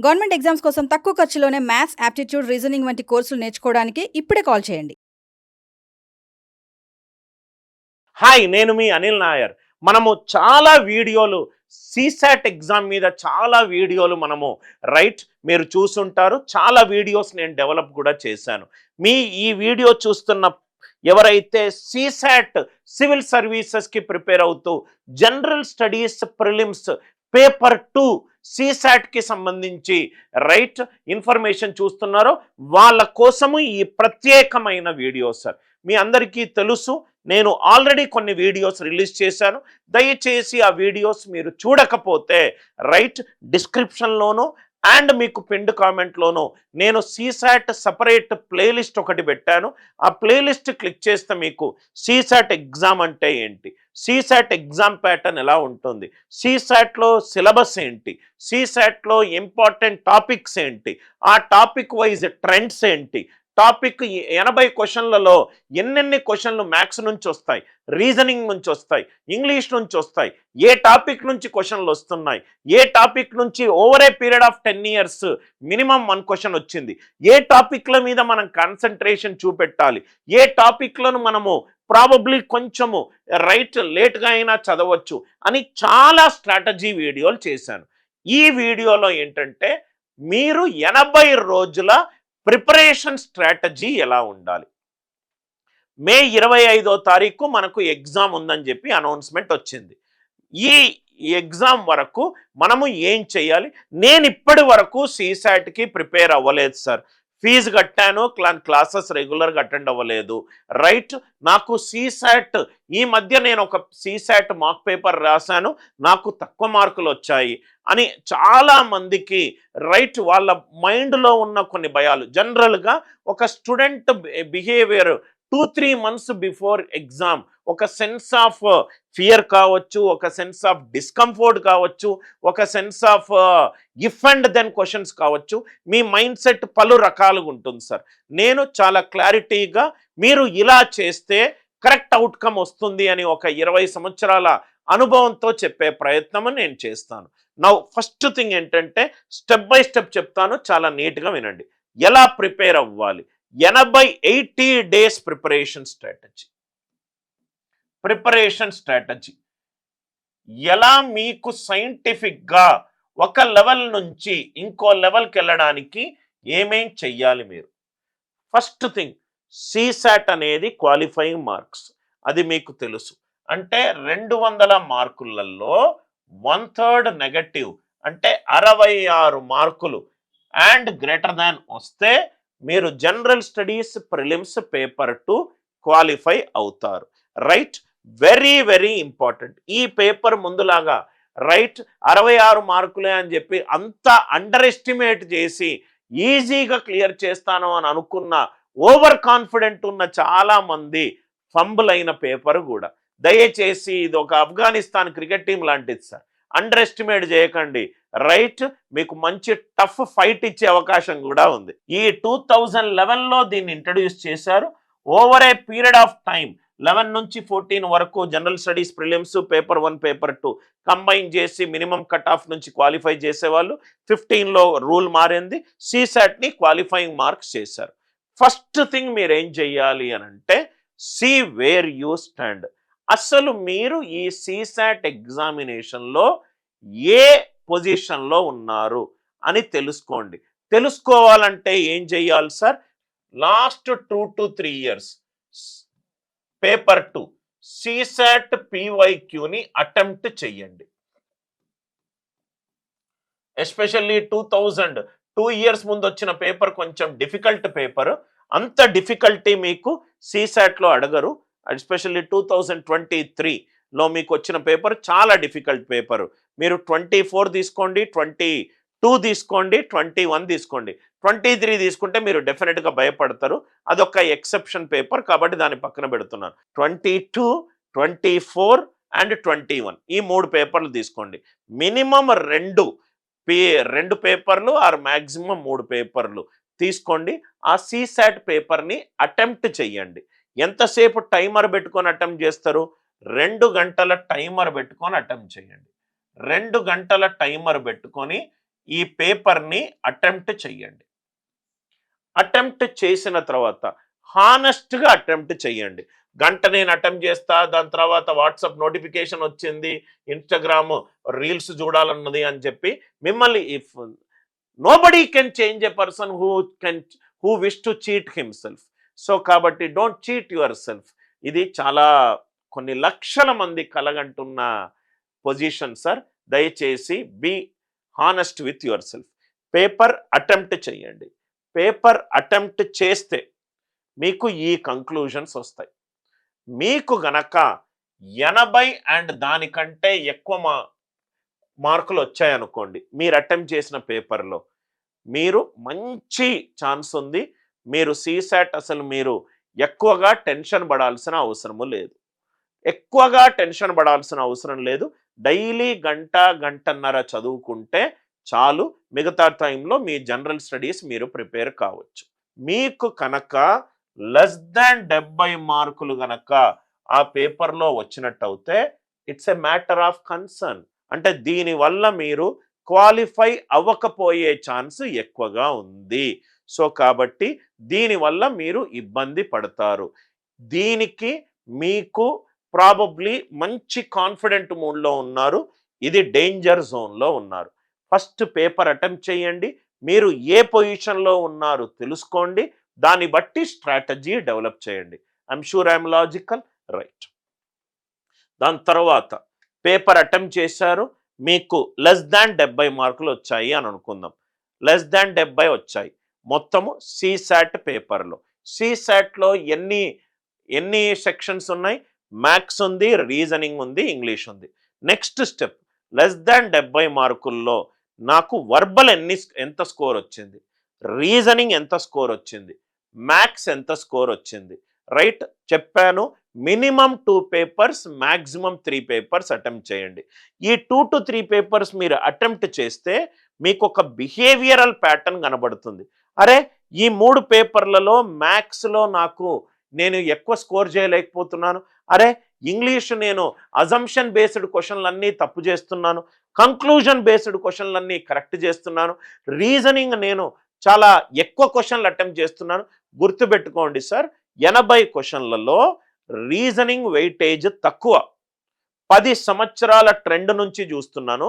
Government exams కోసం తక్కువ ఖర్చులోనే maths, aptitude, reasoning వంటి కోర్సులు నేర్చుకోవడానికి ఇప్పుడే కాల్ చేయండి. హాయ్, నేను మీ అనిల్ నాయర్. మనము చాలా వీడియోలు సీసాట్ ఎగ్జామ్ మీద చాలా వీడియోలు మీరు చూసుంటారు. చాలా వీడియోస్ నేను డెవలప్ కూడా చేశాను. ఈ వీడియో చూస్తున్న ఎవరైతే సీసాట్ సివిల్ సర్వీసెస్కి ప్రిపేర్ అవుతూ జనరల్ స్టడీస్ ప్రిలిమ్స్ పేపర్ 2 సీసాట్కి సంబంధించి ఇన్ఫర్మేషన్ చూస్తున్నారో వాళ్ళ కోసము ఈ ప్రత్యేకమైన వీడియో సార్. మీ అందరికీ తెలుసు, నేను ఆల్రెడీ కొన్ని వీడియోస్ రిలీజ్ చేశాను. దయచేసి ఆ వీడియోస్ మీరు చూడకపోతే డిస్క్రిప్షన్లోనూ అండ్ మీకు పిన్డ్ కామెంట్లోనూ నేను సీసాట్ సపరేట్ ప్లేలిస్ట్ ఒకటి పెట్టాను. ఆ ప్లేలిస్ట్ క్లిక్ చేస్తే మీకు సీసాట్ ఎగ్జామ్ అంటే ఏంటి, సీసాట్ ఎగ్జామ్ ప్యాటర్న్ ఎలా ఉంటుంది, సీసాట్లో సిలబస్ ఏంటి, సీసాట్లో ఇంపార్టెంట్ టాపిక్స్ ఏంటి, ఆ టాపిక్ వైజ్ ట్రెండ్స్ ఏంటి, టాపిక్ 80 క్వశ్చన్లలో ఎన్నెన్ని క్వశ్చన్లు మ్యాథ్స్ నుంచి వస్తాయి, రీజనింగ్ నుంచి వస్తాయి, ఇంగ్లీష్ నుంచి వస్తాయి, ఏ టాపిక్ నుంచి క్వశ్చన్లు వస్తున్నాయి, ఏ టాపిక్ నుంచి over a period of 10 years minimum 1 question వచ్చింది, ఏ టాపిక్ల మీద మనం కాన్సన్ట్రేషన్ చూపెట్టాలి, ఏ టాపిక్లను మనము ప్రాబబ్లీ కొంచెము లేట్గా అయినా చదవచ్చు అని చాలా స్ట్రాటజీ వీడియోలు చేశాను. ఈ వీడియోలో ఏంటంటే మీరు 80 రోజుల ప్రిపరేషన్ స్ట్రాటజీ ఎలా ఉండాలి. మే 25వ తారీఖు మనకు ఎగ్జామ్ ఉందని చెప్పి అనౌన్స్మెంట్ వచ్చింది. ఈ ఎగ్జామ్ వరకు మనము ఏం చేయాలి? నేను ఇప్పటి వరకు సీసాట్కి ప్రిపేర్ అవ్వలేదు సార్. ఫీజు కట్టాను, క్లాసెస్ రెగ్యులర్గా అటెండ్ అవ్వలేదు. నాకు సీసాట్ ఈ మధ్య నేను ఒక సీసాట్ మాక్ పేపర్ రాశాను, నాకు తక్కువ మార్కులు వచ్చాయి అని చాలా మందికి వాళ్ళ మైండ్లో ఉన్న కొన్ని భయాలు. జనరల్గా ఒక student behaviour 2-3 months before exam ఒక సెన్స్ ఆఫ్ ఫియర్ కావచ్చు, ఒక సెన్స్ ఆఫ్ డిస్కంఫర్ట్ కావచ్చు, ఒక sense of if and then questions కావచ్చు. మీ మైండ్ సెట్ పలు రకాలుగా ఉంటుంది సార్. నేను చాలా క్లారిటీగా మీరు ఇలా చేస్తే కరెక్ట్ అవుట్కమ్ వస్తుంది అని ఒక 20 సంవత్సరాల అనుభవంతో చెప్పే ప్రయత్నం నేను చేస్తాను. నా ఫస్ట్ థింగ్ ఏంటంటే స్టెప్ బై స్టెప్ చెప్తాను, చాలా నీట్గా వినండి. ఎలా ప్రిపేర్ అవ్వాలి? 80 days ప్రిపరేషన్ స్ట్రాటజీ ఎలా మీకు సైంటిఫిక్గా ఒక లెవెల్ నుంచి ఇంకో లెవెల్కి వెళ్ళడానికి ఏమేం చెయ్యాలి మీరు. ఫస్ట్ థింగ్, సీసాట్ అనేది క్వాలిఫైయింగ్ మార్క్స్, అది మీకు తెలుసు. అంటే 200 మార్కులలో 1/3 నెగటివ్ అంటే 66 మార్కులు అండ్ గ్రేటర్ దాన్ వస్తే మీరు general studies prelims paper 2 qualify అవుతారు. Very very important. ఈ పేపర్ ముందులాగా 66 మార్కులే అని చెప్పి అంత అండర్ ఎస్టిమేట్ చేసి ఈజీగా క్లియర్ చేస్తాను అని అనుకున్న ఓవర్ కాన్ఫిడెంట్ ఉన్న చాలా మంది ఫంబుల్ అయిన పేపర్ కూడా. దయచేసి ఇది ఒక ఆఫ్ఘనిస్తాన్ క్రికెట్ టీం లాంటిది సార్. అండర్ ఎస్టిమేట్ చేయకండి. మీకు మంచి టఫ్ ఫైట్ ఇచ్చే అవకాశం కూడా ఉంది. ఈ 2011లో దీన్ని ఇంట్రడ్యూస్ చేశారు. Over a period of time 11 నుంచి 14 వరకు general studies prelims paper 1 paper 2 combine చేసి మినిమం కట్ ఆఫ్ నుంచి క్వాలిఫై చేసేవాళ్ళు. 15లో రూల్ మారింది, సీసాట్ని క్వాలిఫైయింగ్ మార్క్స్ చేశారు. ఫస్ట్ థింగ్ మీరు ఏం చెయ్యాలి అని అంటే సీ వేర్ యూ స్టాండ్. అసలు మీరు ఈ సీసాట్ ఎగ్జామినేషన్లో ఏ పొజిషన్లో ఉన్నారు అని తెలుసుకోండి. తెలుసుకోవాలంటే ఏం చెయ్యాలి sir? Last 2 to 3 years paper 2 CSAT పీవైక్యూని అటెంప్ట్ చెయ్యండి. ఎస్పెషల్లీ 2 years ముందు వచ్చిన పేపర్ కొంచెం డిఫికల్ట్ పేపర్. అంత డిఫికల్టీ మీకు సీసాట్లో అడగరు. ఎస్పెషల్లీ 2023లో మీకు వచ్చిన పేపర్ చాలా డిఫికల్ట్ పేపర్. మీరు 24 తీసుకోండి, 22 తీసుకోండి, 21 తీసుకోండి, 23 తీసుకుంటే మీరు డెఫినెట్గా భయపడతారు. అదొక ఎక్సెప్షన్ పేపర్ కాబట్టి దాన్ని పక్కన పెడుతున్నాను. 22, 24 అండ్ 21 ఈ 3 పేపర్లు తీసుకోండి. మినిమం 2 పేపర్లు ఆర్ మ్యాక్సిమం 3 పేపర్లు తీసుకోండి. ఆ సీసాట్ పేపర్ని అటెంప్ట్ చెయ్యండి. ఎంతసేపు టైమర్ పెట్టుకొని అటెంప్ట్ చేస్తారు? 2 గంటల టైమర్ పెట్టుకొని అటెంప్ట్ చేయండి. 2 గంటల టైమర్ పెట్టుకొని ఈ పేపర్ని అటెంప్ట్ చెయ్యండి. అటెంప్ట్ చేసిన తర్వాత హానెస్ట్గా అటెంప్ట్ చెయ్యండి. గంట నేను అటెంప్ట్ చేస్తా, దాని తర్వాత వాట్సాప్ నోటిఫికేషన్ వచ్చింది, ఇన్స్టాగ్రామ్ రీల్స్ చూడాలన్నది అని చెప్పి మిమ్మల్ని if nobody can change a person who wish to cheat himself. So కాబట్టి డోంట్ చీట్ యువర్ సెల్ఫ్. ఇది చాలా కొన్ని లక్షల మంది కలగంటున్న పొజిషన్ సార్. దయచేసి be honest with yourself. Paper attempt చేయండి. పేపర్ అటెంప్ట్ చేస్తే మీకు ఈ కంక్లూజన్స్ వస్తాయి. మీకు గనక 80 అండ్ దానికంటే ఎక్కువ మార్కులు వచ్చాయనుకోండి మీరు అటెంప్ట్ చేసిన పేపర్లో, మీరు మంచి ఛాన్స్ ఉంది. మీరు సీసాట్ అసలు మీరు ఎక్కువగా టెన్షన్ పడాల్సిన అవసరము లేదు. ఎక్కువగా టెన్షన్ పడాల్సిన అవసరం లేదు. డైలీ గంట గంటన్నర చదువుకుంటే చాలు. మిగతా టైంలో మీ జనరల్ స్టడీస్ మీరు ప్రిపేర్ కావచ్చు. మీకు కనుక లెస్ దాన్ 70 మార్కులు గనక ఆ పేపర్లో వచ్చినట్టయితే it's a matter of concern. అంటే దీనివల్ల మీరు క్వాలిఫై అవ్వకపోయే ఛాన్స్ ఎక్కువగా ఉంది. సో కాబట్టి దీనివల్ల మీరు ఇబ్బంది పడతారు. దీనికి మీకు ప్రాబబ్లీ మంచి కాన్ఫిడెంట్ మూడ్లో ఉన్నారు, ఇది డేంజర్ జోన్లో ఉన్నారు. ఫస్ట్ పేపర్ అటెంప్ట్ చేయండి. మీరు ఏ పొజిషన్లో ఉన్నారు తెలుసుకోండి. దాన్ని బట్టి స్ట్రాటజీ డెవలప్ చేయండి. I'm sure I'm logical, right. దాని తర్వాత పేపర్ అటెంప్ట్ చేశారు, మీకు లెస్ దాన్ 70 మార్కులు వచ్చాయి అని అనుకుందాం. లెస్ దాన్ 70 వచ్చాయి మొత్తము సీసాట్ పేపర్లో. సీసాట్లో ఎన్ని సెక్షన్స్ ఉన్నాయి? మ్యాథ్స్ ఉంది, రీజనింగ్ ఉంది, ఇంగ్లీష్ ఉంది. నెక్స్ట్ స్టెప్, లెస్ దాన్ 70 మార్కుల్లో నాకు వర్బల్ ఎంత స్కోర్ వచ్చింది, రీజనింగ్ ఎంత స్కోర్ వచ్చింది, మ్యాథ్స్ ఎంత స్కోర్ వచ్చింది, రైట్. చెప్పాను minimum 2 papers, maximum 3 papers attempt చేయండి. ఈ 2 to 3 పేపర్స్ మీరు అటెంప్ట్ చేస్తే మీకు ఒక బిహేవియరల్ ప్యాటర్న్ కనబడుతుంది. అరే ఈ 3 పేపర్లలో మ్యాథ్స్లో నేను ఎక్కువ స్కోర్ చేయలేకపోతున్నాను, అరే ఇంగ్లీష్ నేను అజంప్షన్ బేస్డ్ క్వశ్చన్లన్నీ తప్పు చేస్తున్నాను, కంక్లూజన్ బేస్డ్ క్వశ్చన్లన్నీ కరెక్ట్ చేస్తున్నాను, రీజనింగ్ నేను చాలా ఎక్కువ క్వశ్చన్లు అటెంప్ట్ చేస్తున్నాను. గుర్తుపెట్టుకోండి సార్, 80 క్వశ్చన్లలో రీజనింగ్ వెయిటేజ్ తక్కువ. 10 సంవత్సరాల ట్రెండ్ నుంచి చూస్తున్నాను.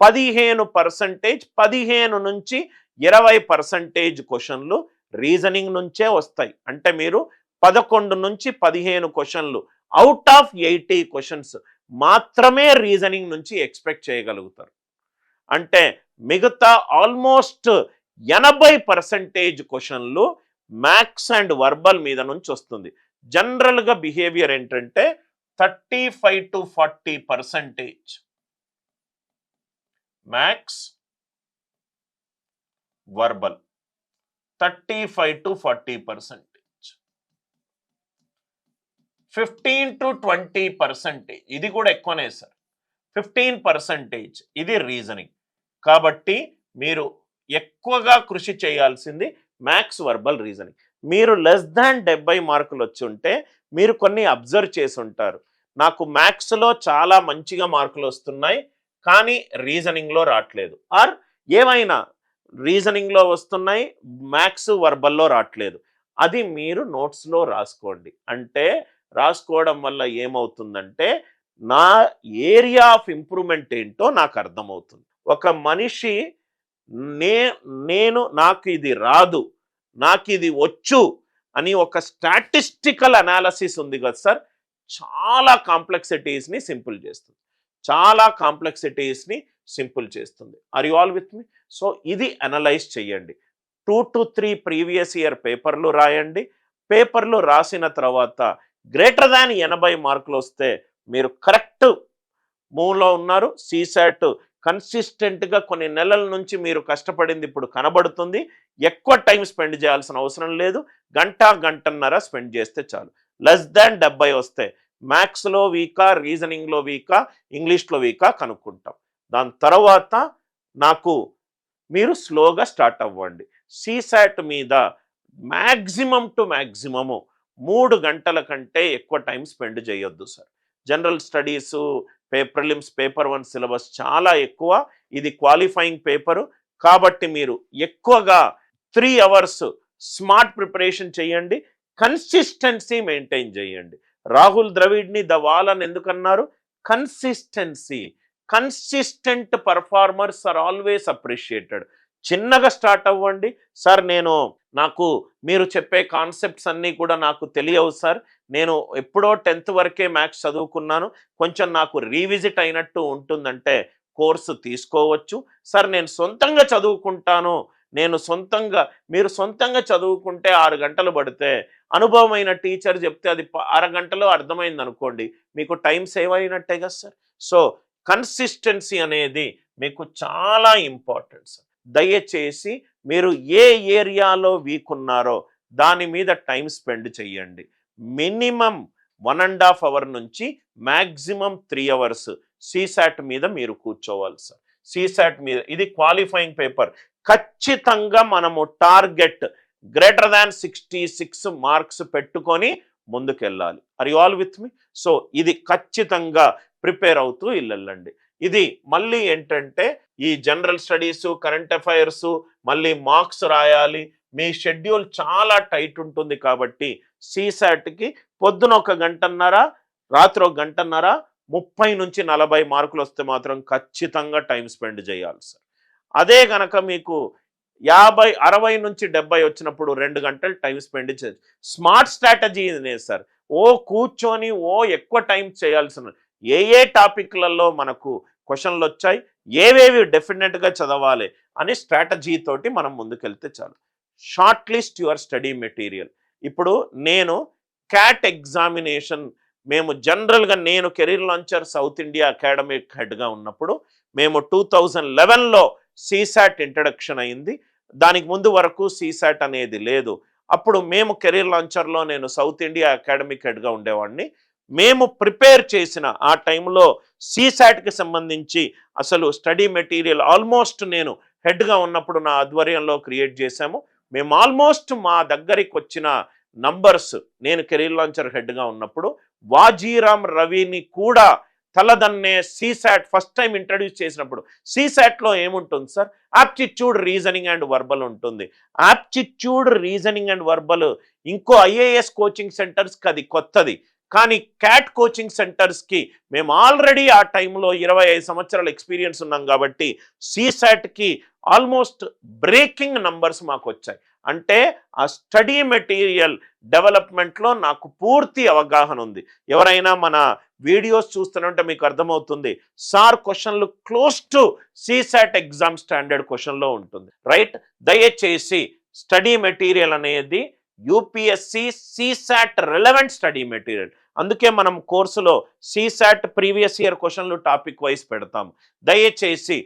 15% 15 నుంచి 20% క్వశ్చన్లు రీజనింగ్ నుంచే వస్తాయి. అంటే మీరు 11 నుంచి 15 క్వశ్చన్లు అవుట్ ఆఫ్ 80 క్వశ్చన్స్ మాత్రమే రీజనింగ్ నుంచి ఎక్స్పెక్ట్ చేయగలుగుతారు. అంటే మిగతా ఆల్మోస్ట్ 80% క్వశ్చన్లు మ్యాథ్స్ అండ్ వర్బల్ మీద నుంచి వస్తుంది. జనరల్గా బిహేవియర్ ఏంటంటే 35 to 40% maths, verbal, 35 to 40%. 15 to 20% ఇది కూడా ఎక్కువనే సార్. 15% ఇది రీజనింగ్. కాబట్టి మీరు ఎక్కువగా కృషి చేయాల్సింది మ్యాథ్స్, వర్బల్, రీజనింగ్. మీరు లెస్ దాన్ 70 మార్కులు వచ్చి ఉంటే మీరు కొన్ని అబ్జర్వ్ చేసి ఉంటారు. నాకు మ్యాథ్స్లో చాలా మంచిగా మార్కులు వస్తున్నాయి కానీ రీజనింగ్లో రావట్లేదు, ఆర్ ఏమైనా రీజనింగ్లో వస్తున్నాయి మ్యాథ్స్ వర్బల్లో రావట్లేదు. అది మీరు నోట్స్లో రాసుకోండి. అంటే రాసుకోవడం వల్ల ఏమవుతుందంటే నా ఏరియా ఆఫ్ ఇంప్రూవ్మెంట్ ఏంటో నాకు అర్థమవుతుంది. ఒక మనిషి నాకు ఇది రాదు, నాకు ఇది వచ్చు అని ఒక స్టాటిస్టికల్ అనాలిసిస్ ఉంది కదా సార్, చాలా కాంప్లెక్సిటీస్ని సింపుల్ చేస్తుంది. Are you all with me? So ఇది అనలైజ్ చేయండి. 2 to 3 ప్రీవియస్ ఇయర్ పేపర్లు రాయండి. పేపర్లు రాసిన తర్వాత గ్రేటర్ దాన్ 80 మార్కులు వస్తే మీరు కరెక్ట్ మూవ్లో ఉన్నారు. సీసాట్ కన్సిస్టెంట్గా కొన్ని నెలల నుంచి మీరు కష్టపడింది ఇప్పుడు కనబడుతుంది. ఎక్కువ టైం స్పెండ్ చేయాల్సిన అవసరం లేదు, గంటన్నర స్పెండ్ చేస్తే చాలు. లెస్ దాన్ 70 వస్తే మ్యాథ్స్లో వీకా, రీజనింగ్లో వీకా, ఇంగ్లీష్లో వీకా కనుక్కుంటాం. దాని తర్వాత మీరు స్లోగా స్టార్ట్ అవ్వండి. సీసాట్ మీద మ్యాక్సిమం టు మ్యాక్సిమము 3 గంటల కంటే ఎక్కువ టైం స్పెండ్ చేయొద్దు sir. General studies, prelims paper 1 syllabus చాలా ఎక్కువ. ఇది క్వాలిఫైయింగ్ పేపరు కాబట్టి మీరు ఎక్కువగా 3 అవర్స్ స్మార్ట్ ప్రిపరేషన్ చేయండి, కన్సిస్టెన్సీ మెయింటైన్ చేయండి. రాహుల్ ద్రవిడ్ని ద వాల్ అని ఎందుకన్నారు? Consistency. Consistent performers are always appreciated. చిన్నగా స్టార్ట్ అవ్వండి. సార్ నాకు మీరు చెప్పే కాన్సెప్ట్స్ అన్నీ కూడా నాకు తెలియవు సార్, నేను ఎప్పుడో 10th వరకే మ్యాథ్స్ చదువుకున్నాను, కొంచెం నాకు రీవిజిట్ అయినట్టు ఉంటుందంటే కోర్సు తీసుకోవచ్చు. సార్ నేను సొంతంగా చదువుకుంటాను, మీరు సొంతంగా చదువుకుంటే 6 గంటలు పడితే అనుభవమైన టీచర్ చెప్తే అది అరగంటలో అర్థమైంది అనుకోండి, మీకు టైం సేవ్ అయినట్టే కదా సార్. సో కన్సిస్టెన్సీ అనేది మీకు చాలా ఇంపార్టెంట్ సార్. దయచేసి మీరు ఏ ఏరియాలో వీక్ ఉన్నారో దాని మీద టైం స్పెండ్ చేయండి. మినిమం 1.5 అవర్ నుంచి మ్యాక్సిమం 3 అవర్స్ సీసాట్ మీద మీరు కూర్చోవాలి సార్. సీసాట్ మీద ఇది క్వాలిఫైయింగ్ పేపర్. ఖచ్చితంగా మనము టార్గెట్ గ్రేటర్ దాన్ 66 మార్క్స్ పెట్టుకొని ముందుకెళ్ళాలి. Are you all with me? So ఇది ఖచ్చితంగా ప్రిపేర్ అవుతూ వెళ్ళండి. ఇది మళ్ళీ ఏంటంటే ఈ జనరల్ స్టడీస్, కరెంట్ అఫైర్స్, మళ్ళీ మార్క్స్ రాయాలి, మీ షెడ్యూల్ చాలా టైట్ ఉంటుంది. కాబట్టి సీసాట్కి పొద్దున 1 గంటన్నర, రాత్రి 1 గంటన్నర, 30 నుంచి 40 మార్కులు వస్తే మాత్రం ఖచ్చితంగా టైం స్పెండ్ చేయాలి సార్. అదే కనుక మీకు 50, 60 నుంచి 70 వచ్చినప్పుడు 2 గంటలు టైం స్పెండ్ చేయాలి. స్మార్ట్ స్ట్రాటజీ ఇదే సార్. కూర్చొని ఎక్కువ టైం చేయాల్సిన ఏ టాపిక్లలో మనకు క్వశ్చన్లు వచ్చాయి, ఏవేవి డెఫినెట్గా చదవాలి అని స్ట్రాటజీ తోటి మనం ముందుకెళ్తే చాలు. Short list your study material. ఇప్పుడు నేను క్యాట్ ఎగ్జామినేషన్ మేము జనరల్గా నేను career launcher south India academic హెడ్గా ఉన్నప్పుడు మేము 2011లో సీసాట్ ఇంట్రడక్షన్ అయింది. దానికి ముందు వరకు సీసాట్ అనేది లేదు. అప్పుడు మేము కెరీర్ లాంచర్లో నేను సౌత్ ఇండియా అకాడమిక్ హెడ్గా ఉండేవాడిని. మేము ప్రిపేర్ చేసిన ఆ టైంలో సీసాట్కి సంబంధించి అసలు స్టడీ మెటీరియల్ ఆల్మోస్ట్ నేను హెడ్గా ఉన్నప్పుడు నా ఆధ్వర్యంలో క్రియేట్ చేశాము. మేము ఆల్మోస్ట్ మా దగ్గరికి వచ్చిన నంబర్స్, నేను కెరీర్ లాంచర్ హెడ్గా ఉన్నప్పుడు వాజీరామ్ రవిని కూడా తలదన్నే సీసాట్ ఫస్ట్ టైం ఇంట్రడ్యూస్ చేసినప్పుడు సీసాట్లో ఏముంటుంది sir? Aptitude, reasoning and verbal ఉంటుంది. ఆప్టిట్యూడ్, రీజనింగ్ అండ్ వర్బల్ ఇంకో ఐఏఎస్ కోచింగ్ సెంటర్స్కి అది కొత్తది. కానీ క్యాట్ కోచింగ్ సెంటర్స్కి మేము ఆల్రెడీ ఆ టైంలో 25 సంవత్సరాల ఎక్స్పీరియన్స్ ఉన్నాం కాబట్టి సీసాట్కి ఆల్మోస్ట్ బ్రేకింగ్ నంబర్స్ మాకు వచ్చాయి. అంటే ఆ స్టడీ మెటీరియల్ డెవలప్మెంట్లో నాకు పూర్తి అవగాహన ఉంది. ఎవరైనా మన వీడియోస్ చూస్తున్నట్టే మీకు అర్థమవుతుంది, సార్ క్వశ్చన్లు close to CSAT exam standard క్వశ్చన్లో ఉంటుంది, రైట్? దయచేసి స్టడీ మెటీరియల్ అనేది UPSC CSAT relevant study material. అందుకే మనం కోర్సులో సీసాట్ ప్రీవియస్ ఇయర్ క్వశ్చన్లు టాపిక్ వైజ్ పెడతాం. దయచేసి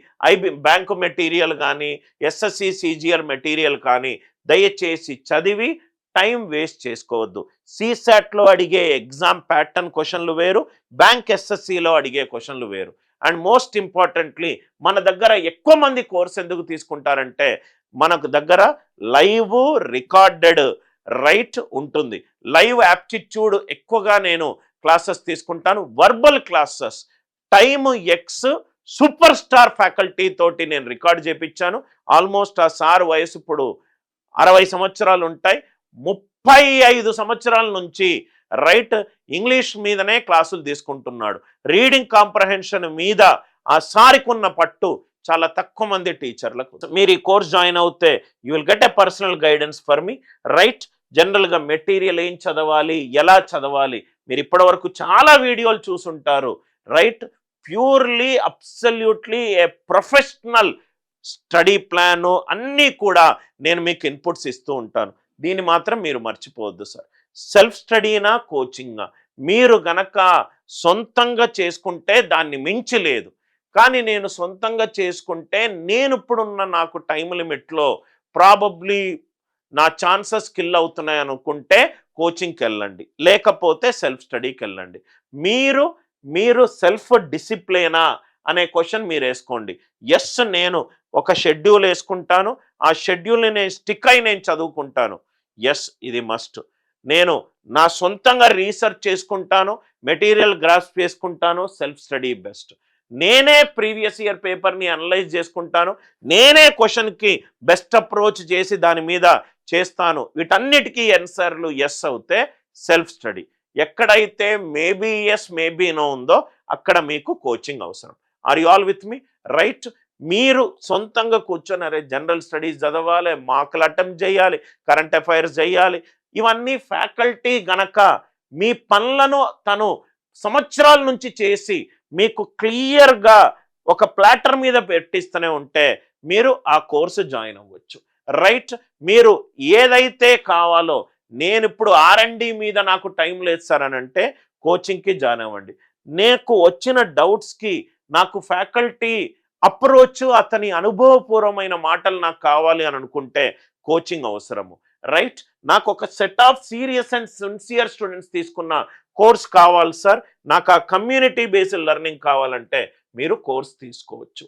బ్యాంకు మెటీరియల్ కానీ, ఎస్ఎస్సి సిజిఆర్ మెటీరియల్ కానీ దయచేసి చదివి టైం వేస్ట్ చేసుకోవద్దు. సీసాట్లో అడిగే ఎగ్జామ్ ప్యాటర్న్ క్వశ్చన్లు వేరు, బ్యాంక్ ఎస్ఎస్సిలో అడిగే క్వశ్చన్లు వేరు. అండ్ మోస్ట్ ఇంపార్టెంట్లీ మన దగ్గర ఎక్కువ మంది కోర్స్ ఎందుకు తీసుకుంటారంటే మనకు దగ్గర లైవ్ రికార్డెడ్ రైట్ ఉంటుంది. లైవ్ యాప్టిట్యూడ్ ఎక్కువగా నేను క్లాసెస్ తీసుకుంటాను. Verbal classes time X super star faculty తోటి నేను రికార్డ్ చేయించాను. ఆల్మోస్ట్ ఆ సార్ వయసు ఇప్పుడు 60 సంవత్సరాలు ఉంటాయి. 35 సంవత్సరాల నుంచి రైట్ ఇంగ్లీష్ మీదనే క్లాసులు తీసుకుంటున్నాడు. రీడింగ్ కాంప్రహెన్షన్ మీద ఆ సారికి ఉన్న పట్టు చాలా తక్కువ మంది టీచర్లకు. మీరు ఈ కోర్స్ జాయిన్ అవుతే you will get a personal guidance for me, right? జనరల్గా మెటీరియల్ ఏం చదవాలి, ఎలా చదవాలి, మీరు ఇప్పటివరకు చాలా వీడియోలు చూసుంటారు, right? Purely absolutely a professional study plan అన్నీ కూడా నేను మీకు ఇన్పుట్స్ ఇస్తూ ఉంటాను. దీన్ని మాత్రం మీరు మర్చిపోవద్దు సార్. సెల్ఫ్ స్టడీనా, కోచింగా, మీరు గనక సొంతంగా చేసుకుంటే దాన్ని మించి లేదు. కానీ నేను సొంతంగా చేసుకుంటే నేను ఇప్పుడున్న నాకు టైం లిమిట్లో ప్రాబబ్లీ నా ఛాన్సెస్ కిల్ అవుతున్నాయి అనుకుంటే కోచింగ్కి వెళ్ళండి, లేకపోతే సెల్ఫ్ స్టడీకి వెళ్ళండి. మీరు సెల్ఫ్ డిసిప్లినా అనే క్వశ్చన్ మీరు వేసుకోండి. ఎస్, నేను ఒక షెడ్యూల్ వేసుకుంటాను, ఆ షెడ్యూల్ని నేను స్టిక్ అయి నేను చదువుకుంటాను. ఎస్, ఇది మస్ట్. నేను నా సొంతంగా రీసెర్చ్ చేసుకుంటాను, మెటీరియల్ గ్రాస్ప్ చేసుకుంటాను, సెల్ఫ్ స్టడీ బెస్ట్. నేనే ప్రీవియస్ ఇయర్ పేపర్ని అనలైజ్ చేసుకుంటాను, నేనే క్వశ్చన్కి బెస్ట్ అప్రోచ్ చేసి దాని మీద చేస్తాను. వీటన్నిటికీ ఆన్సర్లు ఎస్ అవుతే సెల్ఫ్ స్టడీ. ఎక్కడైతే మేబీ ఎస్ మేబీ నో ఉందో అక్కడ మీకు కోచింగ్ అవసరం. Are you all with me? Right. మీరు సొంతంగా కూర్చొని అరే జనరల్ స్టడీస్ చదవాలి, మార్కులు అటెంప్ట్ చేయాలి, కరెంట్ అఫైర్స్ చేయాలి, ఇవన్నీ ఫ్యాకల్టీ గనక మీ పనులను తను సంవత్సరాల నుంచి చేసి మీకు క్లియర్గా ఒక ప్లాటర్ మీద పెట్టిస్తూనే ఉంటే మీరు ఆ కోర్సు జాయిన్ అవ్వచ్చు. రైట్. మీరు ఏదైతే కావాలో, నేను ఇప్పుడు R&D మీద నాకు టైం లేదు సార్ అని అంటే కోచింగ్కి జాయిన్ అవ్వండి. నాకు వచ్చిన డౌట్స్కి నాకు ఫ్యాకల్టీ అప్రోచ్, అతని అనుభవపూర్వమైన మాటలు నాకు కావాలి అని అనుకుంటే కోచింగ్ అవసరము. రైట్. నాకు ఒక set of serious and sincere students తీసుకున్న కోర్స్ కావాలి సార్, నాకు ఆ కమ్యూనిటీ బేస్డ్ లెర్నింగ్ కావాలంటే మీరు కోర్స్ తీసుకోవచ్చు.